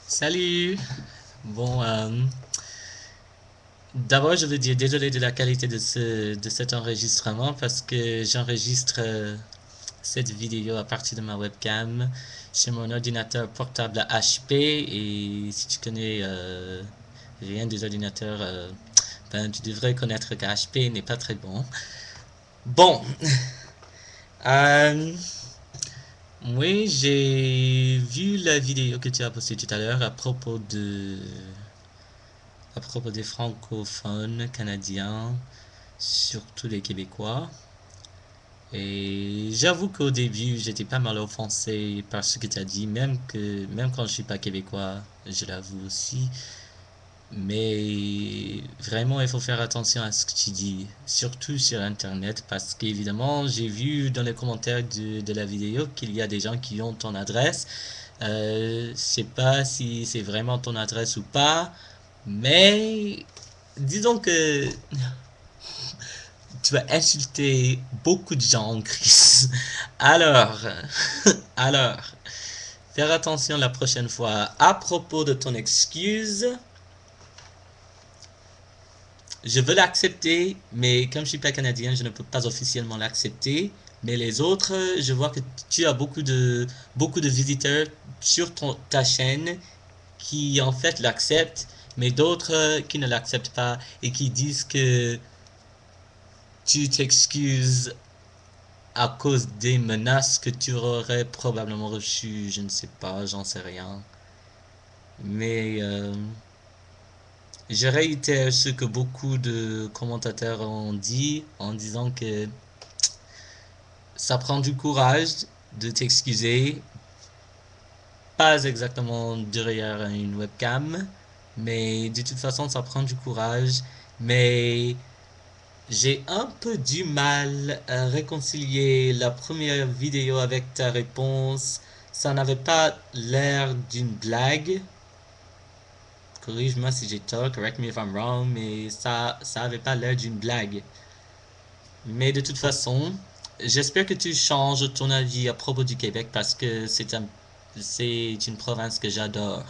Salut! Bon, d'abord, je veux dire désolé de la qualité de cet enregistrement parce que j'enregistre cette vidéo à partir de ma webcam sur mon ordinateur portable HP et si tu connais rien des ordinateurs, ben, tu devrais connaître que HP n'est pas très bon. Bon, euh, oui, j'ai vu la vidéo que tu as postée tout à l'heure à propos des francophones canadiens, surtout les Québécois. Et j'avoue qu'au début, j'étais pas mal offensé par ce que tu as dit, même quand je suis pas québécois, je l'avoue aussi. Mais vraiment, il faut faire attention à ce que tu dis, surtout sur Internet, parce qu'évidemment, j'ai vu dans les commentaires de la vidéo qu'il y a des gens qui ont ton adresse. Je sais pas si c'est vraiment ton adresse ou pas, mais disons que tu vas insulter beaucoup de gens, Chris. Alors, alors, faire attention la prochaine fois. À propos de ton excuse, je veux l'accepter, mais comme je suis pas canadien, je ne peux pas officiellement l'accepter. Mais les autres, je vois que tu as beaucoup de visiteurs sur ta chaîne qui en fait l'acceptent, mais d'autres qui ne l'acceptent pas et qui disent que tu t'excuses à cause des menaces que tu aurais probablement reçues, je ne sais pas, j'en sais rien. Mais je réitère ce que beaucoup de commentateurs ont dit en disant que ça prend du courage de t'excuser, pas exactement derrière une webcam, mais de toute façon ça prend du courage. Mais j'ai un peu du mal à réconcilier la première vidéo avec ta réponse. Ça n'avait pas l'air d'une blague. Corrige-moi si j'ai tort, correct me if I'm wrong, mais ça avait pas l'air d'une blague. Mais de toute façon, j'espère que tu changes ton avis à propos du Québec parce que c'est une province que j'adore.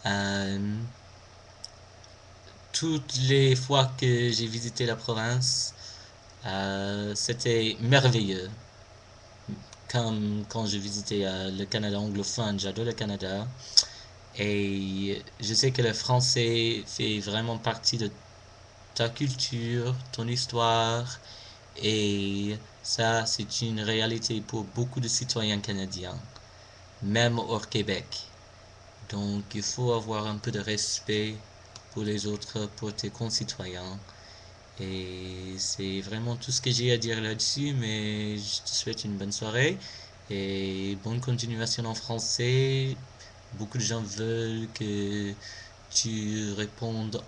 Euh, Toutes les fois que j'ai visité la province, c'était merveilleux. Comme quand j'ai visité le Canada anglophone, j'adore le Canada. Et je sais que le français fait vraiment partie de ta culture, ton histoire. Et ça, c'est une réalité pour beaucoup de citoyens canadiens, même hors Québec. Donc, il faut avoir un peu de respect pour les autres, pour tes concitoyens. Et c'est vraiment tout ce que j'ai à dire là-dessus, mais je te souhaite une bonne soirée et bonne continuation en français. Beaucoup de gens veulent que tu répondes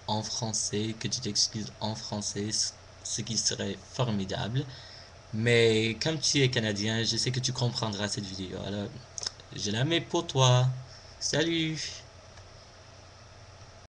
en français, que tu t'excuses en français, ce qui serait formidable. Mais comme tu es canadien, je sais que tu comprendras cette vidéo. Alors, je la mets pour toi. Salut!